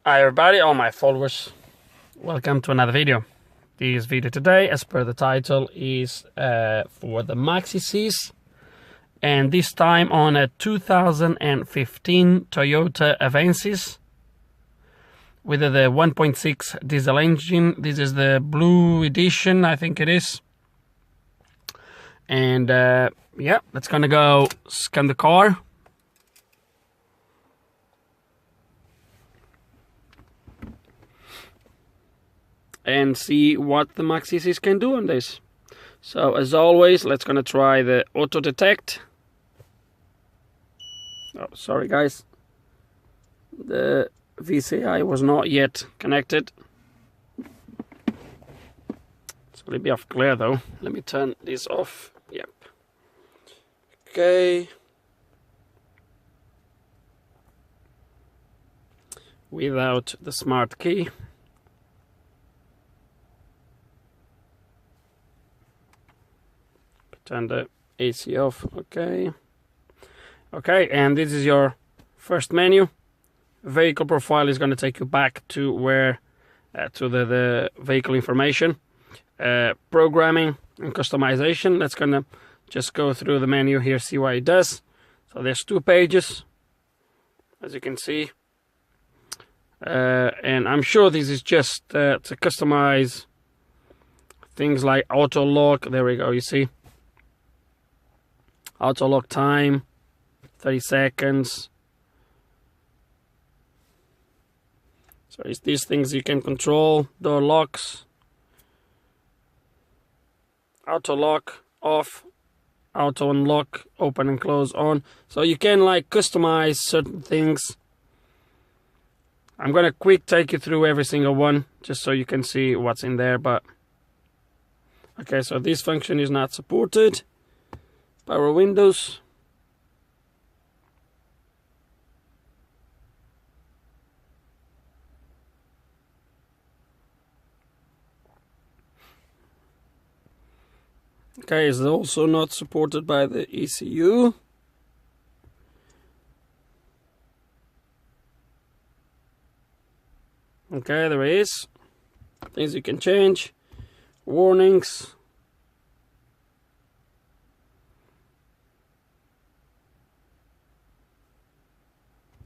Hi everybody, all my followers, welcome to another video. This video today, as per the title, is for the MaxiSys, and this time on a 2015 Toyota Avensis with the 1.6 diesel engine. This is the BlueEdition, I think it is. And yeah, let's gonna go scan the car. And see what the MaxiSys can do on this. So as always, let's gonna try the auto detect. Oh, sorry guys, the VCI was not yet connected. It's gonna be off clear though. Let me turn this off. Yep. Okay. Without the smart key. Turn the AC off. Okay, and this is your first menu. Vehicle profile is going to take you back to where to the vehicle information, programming and customization. Let's gonna just go through the menu here, see what it does. So there's 2 pages, as you can see, and I'm sure this is just to customize things like auto lock. There we go, you see. Auto lock time, 30 seconds. So it's these things you can control. Door locks, auto lock off, auto unlock, open and close on. So you can like customize certain things. I'm gonna quick take you through every single one just so you can see what's in there. But okay, so this function is not supported. Power windows. Okay, is also not supported by the ECU. Okay, there is things you can change. Warnings.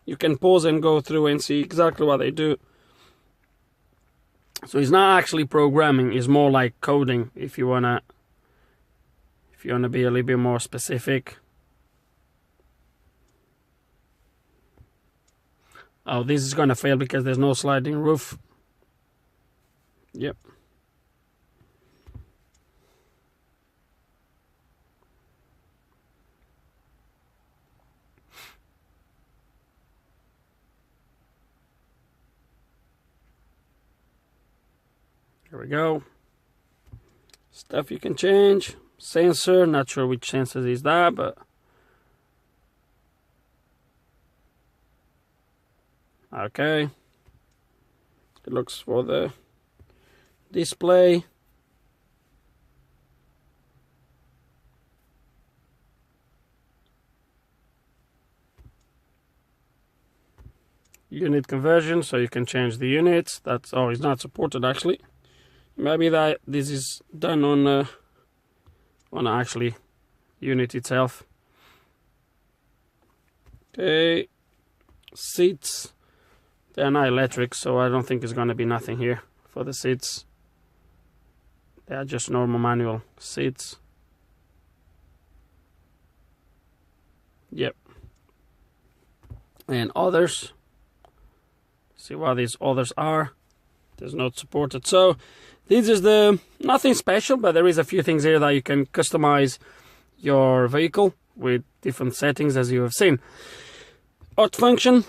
You can pause and go through and see exactly what they do. So it's not actually programming, it's more like coding if you wanna be a little bit more specific. Oh, this is gonna fail because there's no sliding roof. Yep. Here we go. Stuff you can change. Sensor, not sure which sensor is that, but okay. It looks for the display. Unit conversion, so you can change the units. That's it's not supported actually. Maybe that this is done on actually unit itself. Okay, seats. They're not electric, so I don't think there's gonna be nothing here for the seats. They are just normal manual seats. Yep. And others. See what these others are. There's not supported. So this is the nothing special, but there is a few things here that you can customize your vehicle with different settings, as you have seen. Auto function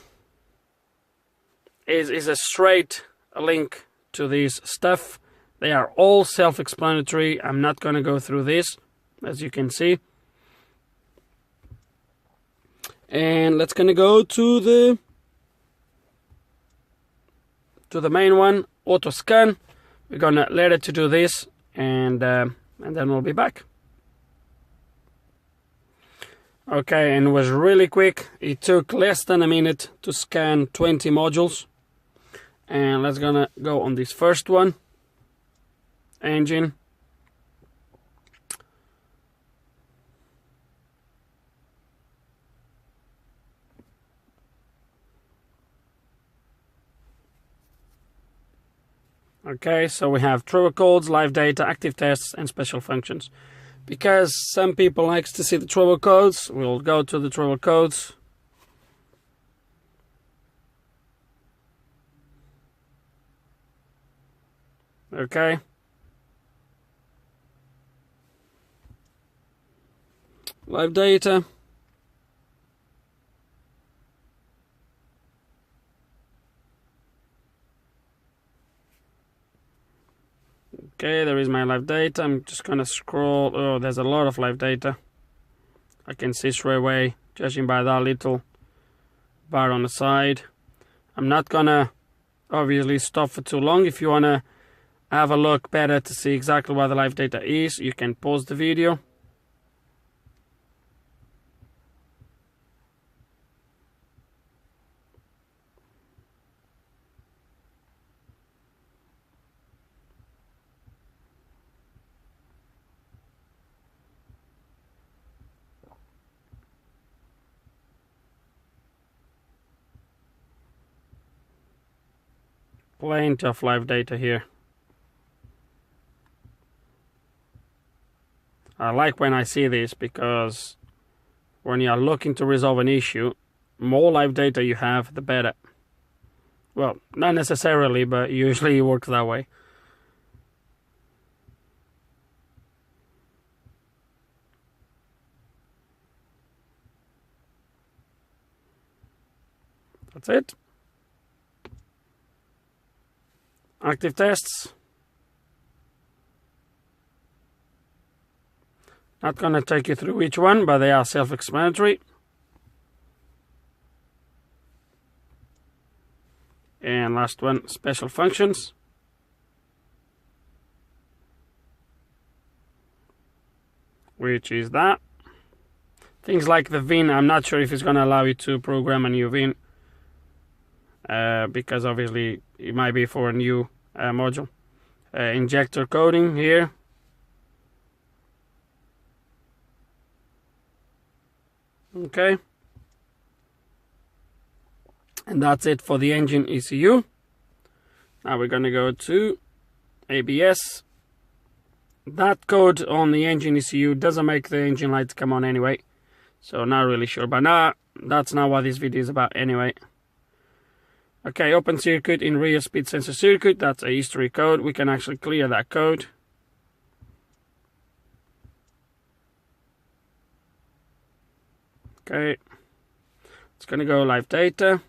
is a straight link to this stuff. They are all self-explanatory. I'm not going to go through this, as you can see. And let's gonna go to the main one, auto scan. We're gonna let it to do this, and then we'll be back. Okay, and it was really quick. It took less than a minute to scan 20 modules. And let's gonna go on this first one, engine. Okay, so we have trouble codes, live data, active tests, and special functions. Because some people likes to see the trouble codes, we'll go to the trouble codes. Okay. Live data. Okay, there is my live data. I'm just gonna scroll. Oh, there's a lot of live data. I can see straight away, judging by that little bar on the side. I'm not gonna obviously stop for too long. If you wanna have a look better to see exactly what the live data is, you can pause the video. Plenty of live data here. I like when I see this because when you are looking to resolve an issue, more live data you have, the better. Well, not necessarily, but usually it works that way. That's it. Active tests. Not gonna take you through each one, but they are self-explanatory. And last one, special functions. Which is that. Things like the VIN, I'm not sure if it's gonna allow you to program a new VIN. Because obviously it might be for a new module. Injector coding here. Okay. And that's it for the engine ECU. Now we're gonna go to ABS. That code on the engine ECU doesn't make the engine lights come on anyway. So not really sure, but that's not what this video is about anyway. Okay, open circuit in rear speed sensor circuit. That's a history code. We can actually clear that code. Okay, it's gonna go live data.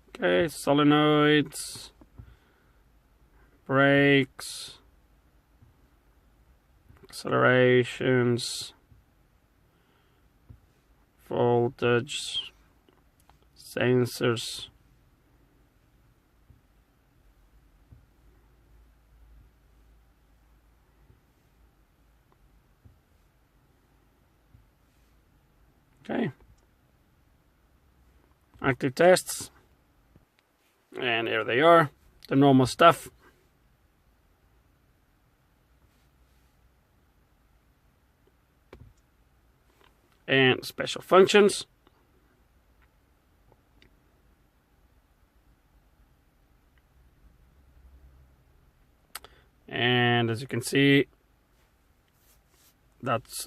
Okay, solenoids, brakes, accelerations, voltage, sensors. Okay. Active tests. And here they are, the normal stuff. And special functions. And as you can see, that's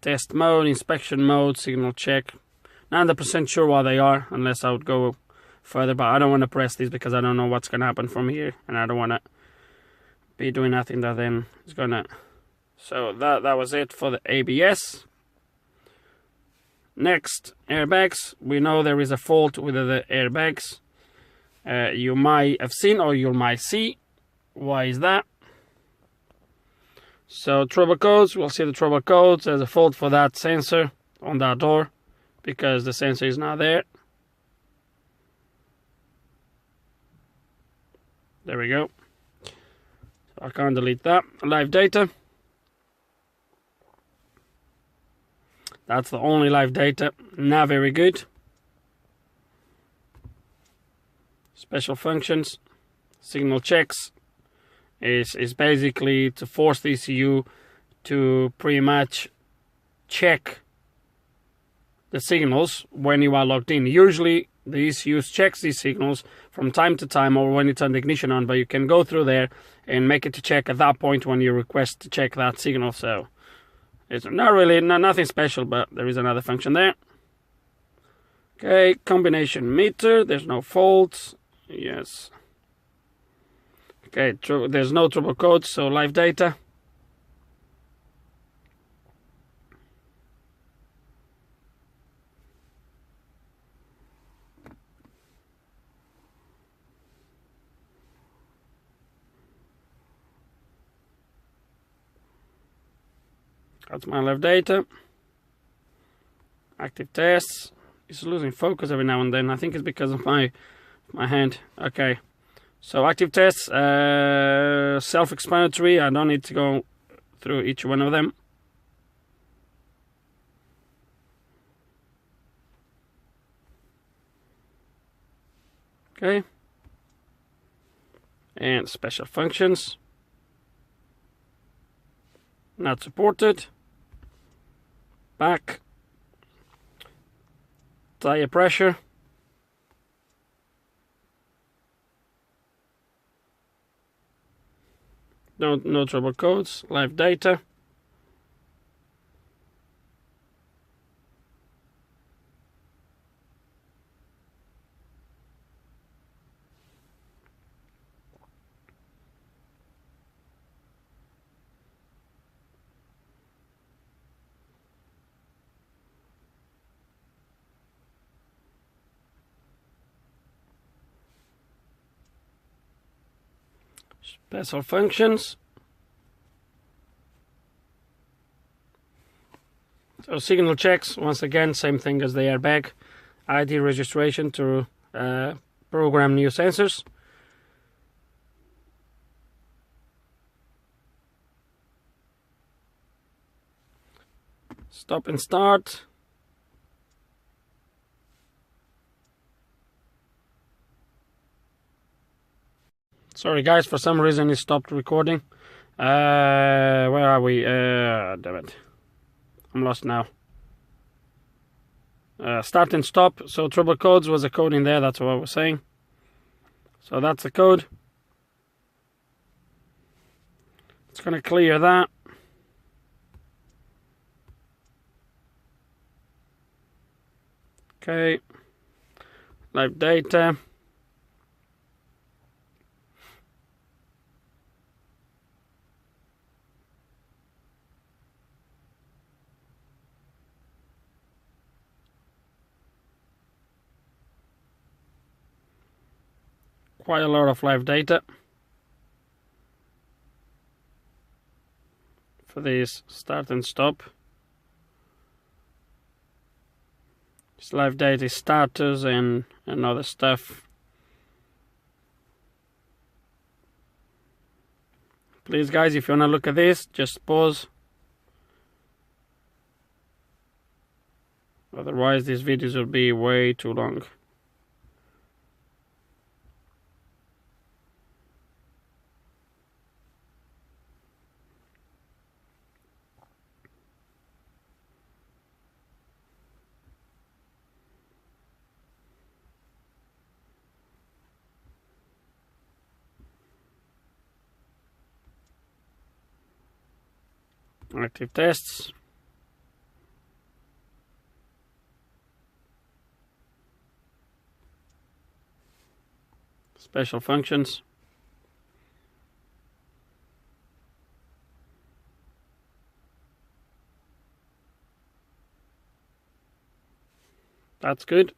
test mode, inspection mode, signal check. 90% sure what they are, unless I would go further, but I don't want to press these because I don't know what's going to happen from here, and I don't want to be doing nothing that then is going to... So that was it for the ABS. Next, airbags. We know there is a fault with the airbags. You might have seen, or you might see. Why is that? So trouble codes, we'll see the trouble codes. There's a fault for that sensor on that door because the sensor is not there. There we go. So I can't delete that. Live data. That's the only live data. Not very good. Special functions, signal checks is basically to force the ECU to pretty much check the signals when you are logged in. Usually the ECU checks these signals from time to time or when it's on the ignition on, but you can go through there and make it to check at that point when you request to check that signal. So it's not really nothing special, but there is another function there. Okay, combination meter, there's no faults. Yes. Okay, there's no trouble codes, so live data. That's my live data. Active tests. It's losing focus every now and then. I think it's because of my hand. Okay. So active tests, self-explanatory. I don't need to go through each one of them. Okay. And special functions. Not supported. Back. Tire pressure. No trouble codes. Live data. Special functions. So signal checks, once again, same thing as the airbag. ID registration to program new sensors. Stop and start. Sorry guys, for some reason it stopped recording. Where are we? Damn it. I'm lost now. Start and stop. So trouble codes was a code in there, that's what I was saying. So that's the code. It's going to clear that. Okay. Live data. Quite a lot of live data for this start and stop. This live data is starters and other stuff. Please guys, if you want to look at this, just pause. Otherwise these videos will be way too long. Active tests. Special functions. That's good.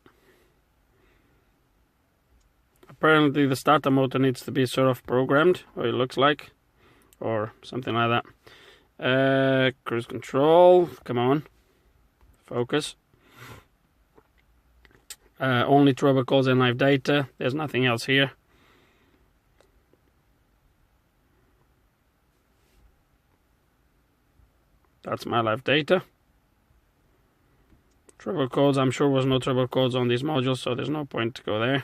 Apparently the starter motor needs to be sort of programmed, or it looks like, or something like that. Cruise control, come on, focus. Only trouble calls and live data, there's nothing else here. That's my live data. Trouble codes, I'm sure was no trouble codes on these modules, so there's no point to go there.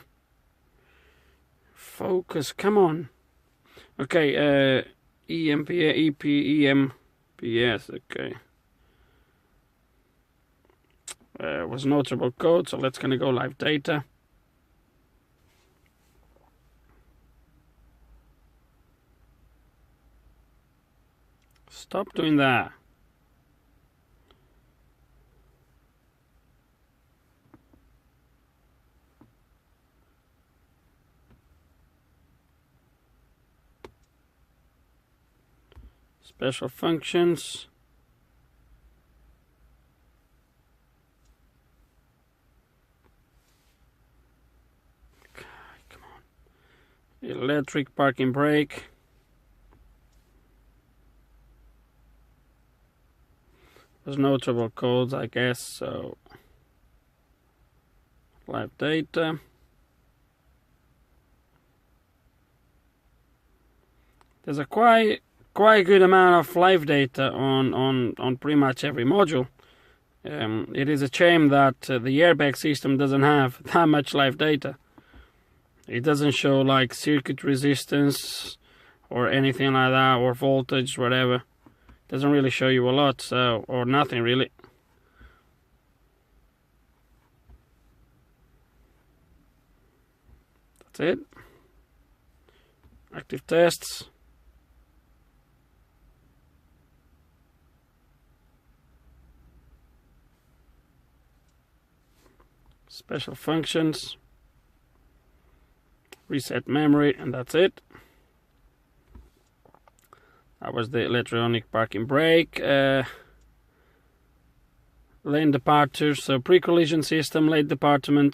Focus, come on. Okay, EMPA, EP, EMPS, okay. Was no trouble code, so let's gonna go live data. Stop doing that. Special functions. Okay, come on. Electric parking brake. There's no trouble codes, I guess, so live data. There's a quite good amount of live data on pretty much every module. It is a shame that the airbag system doesn't have that much live data. It doesn't show like circuit resistance or anything like that, or voltage, whatever. Doesn't really show you a lot, so, or nothing really. That's it. Active tests. Special functions. Reset memory, and that's it. That was the electronic parking brake. Lane departure, so pre-collision system, lane departure,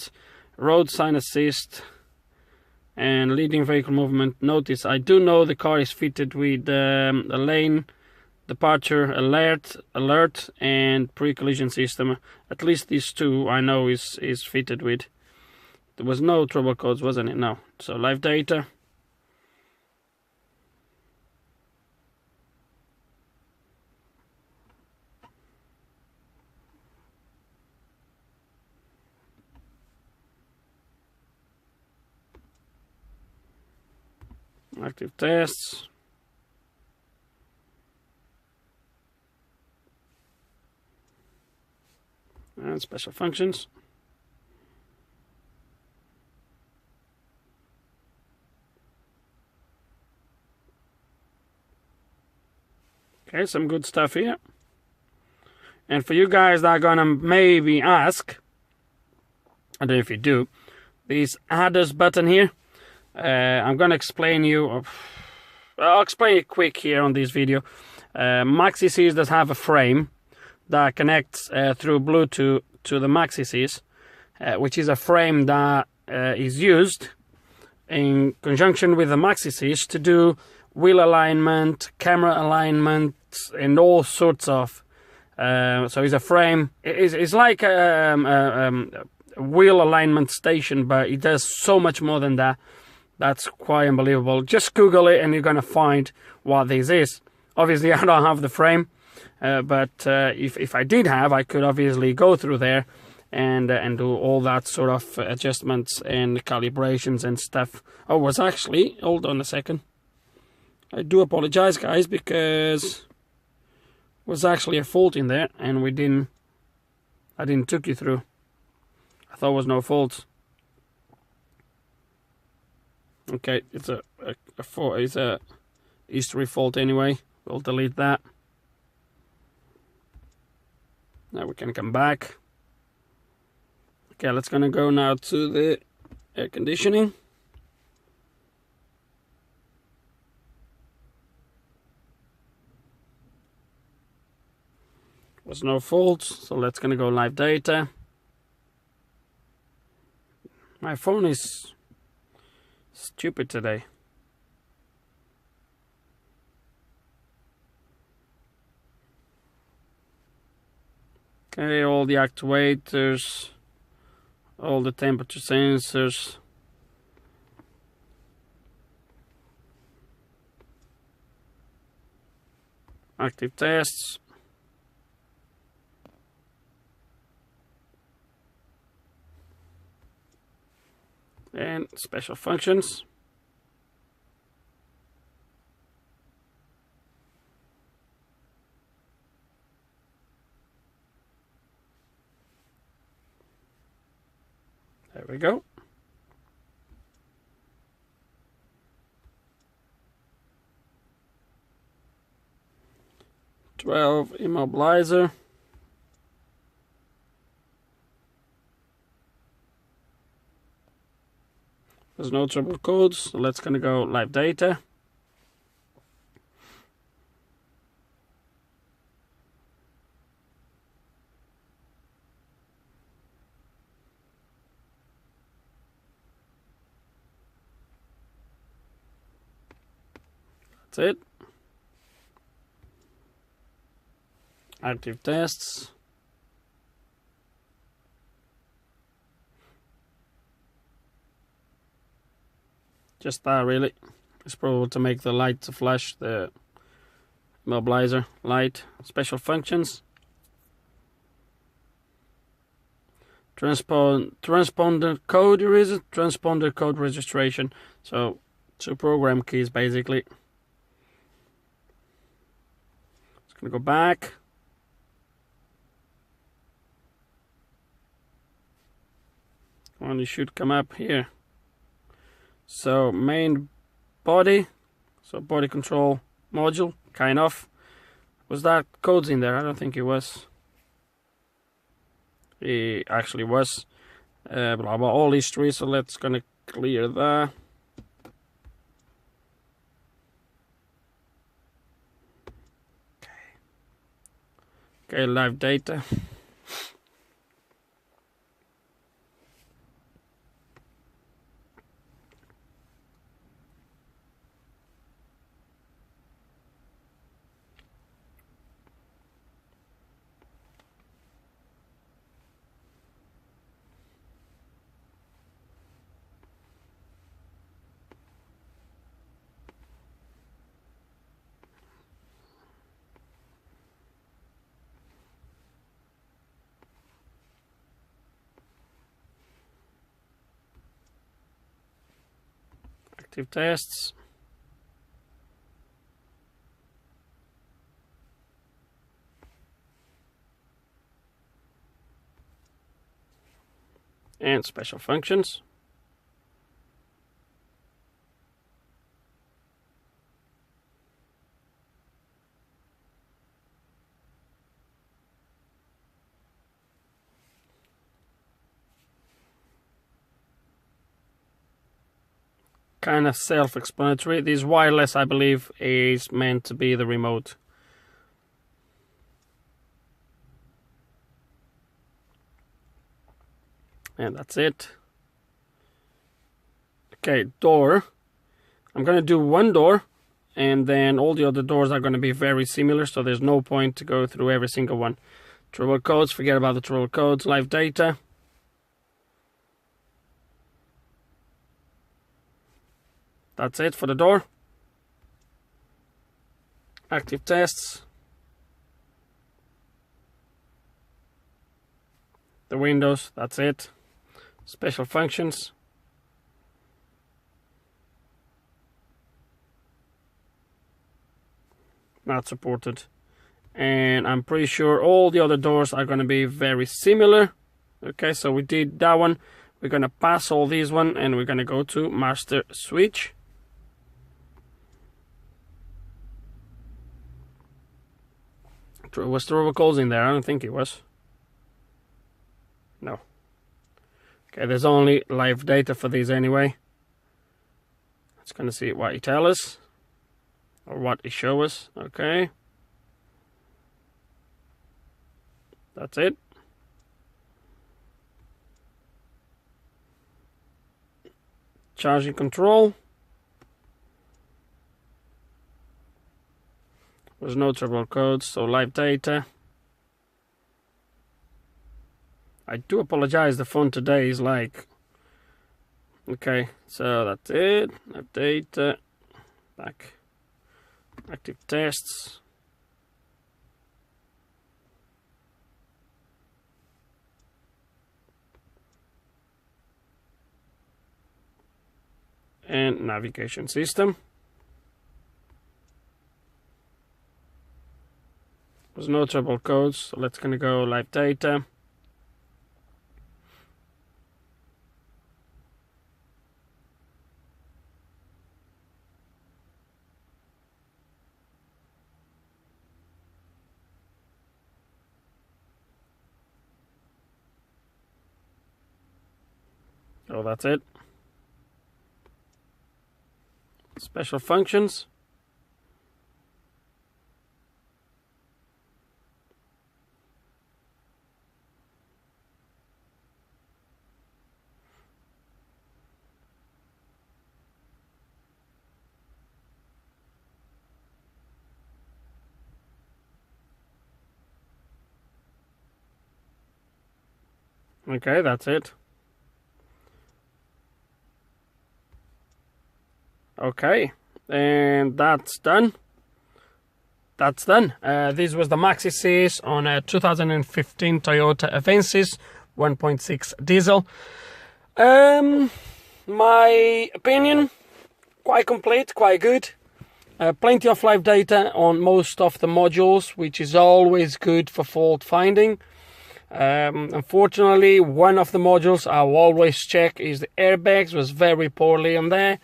road sign assist, and leading vehicle movement. Notice, I do know the car is fitted with a lane departure alert and pre-collision system. At least these two I know is fitted with. There was no trouble codes, wasn't it? No. So live data. Active tests. And special functions. Okay, some good stuff here. And for you guys that are gonna maybe ask, I don't know if you do, this adders button here, I'm gonna explain you. I'll explain it quick here on this video. MaxiSys does have a frame that connects through Bluetooth to the MaxiSys, which is a frame that is used in conjunction with the MaxiSys to do wheel alignment, camera alignment, and all sorts of. So it's a frame. It's like a wheel alignment station, but it does so much more than that. That's quite unbelievable. Just Google it and you're gonna find what this is. Obviously, I don't have the frame, but if I did have, I could obviously go through there and do all that sort of adjustments and calibrations and stuff. Oh, was actually, hold on a second. I do apologize, guys, because was actually a fault in there, and I didn't took you through. I thought it was no fault. Okay, it's a history fault anyway. We'll delete that. Now we can come back. Okay, let's gonna go now to the air conditioning. Was no fault, so let's gonna go live data. My phone is stupid today. Okay, all the actuators, all the temperature sensors. Active tests. and special functions. There we go. Immobilizer. There's no trouble codes, so let's gonna go live data. That's it. Active tests. Just that really. It's probably to make the light to flash, the immobilizer light. Special functions. Transponder code eraser, transponder code registration. So 2 program keys basically. It's gonna go back. One you should come up here. So main body, so body control module, kind of. Was that codes in there? I don't think it was. It actually was. Blah blah, all history, so let's gonna clear that. Okay, live data. Active tests. And special functions. Kind of self-explanatory. This wireless, I believe, is meant to be the remote. And that's it. Okay, door. I'm going to do one door, and then all the other doors are going to be very similar, so there's no point to go through every single one. Trouble codes, forget about the trouble codes. Live data. That's it for the door. Active tests. The windows, that's it. Special functions. Not supported. And I'm pretty sure all the other doors are going to be very similar. Okay, so we did that one. We're going to pass all these one, and we're going to go to master switch. Was trouble calls in there? I don't think it was. No. Okay, there's only live data for these anyway. It's going to see what it tells us. Or what it shows us. Okay. That's it. Charging control. There's no trouble codes, so live data. I do apologize, the phone today is like... Okay, so that's it. Live data. Back. Active tests. and navigation system. There's no trouble codes, so let's gonna go live data. So that's it. Special functions. Okay, that's it. Okay, and that's done. That's done. This was the MaxiSys on a 2015 Toyota Avensis 1.6 diesel. My opinion, quite complete, quite good. Plenty of live data on most of the modules, which is always good for fault finding. Unfortunately, one of the modules I'll always check is the airbags, was very poorly on there.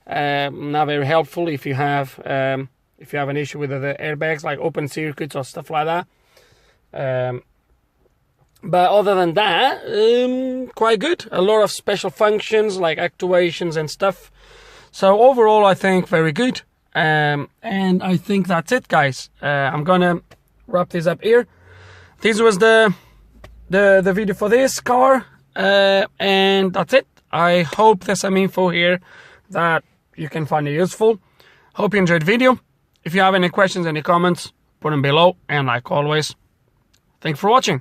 Not very helpful if you have an issue with the airbags, like open circuits or stuff like that. But other than that, quite good. A lot of special functions like actuations and stuff. So overall, I think very good. And I think that's it, guys. I'm gonna wrap this up here. This was the video for this car, and that's it. I hope there's some info here that you can find it useful. Hope you enjoyed the video. If you have any questions, any comments, put them below. And like always, thanks for watching.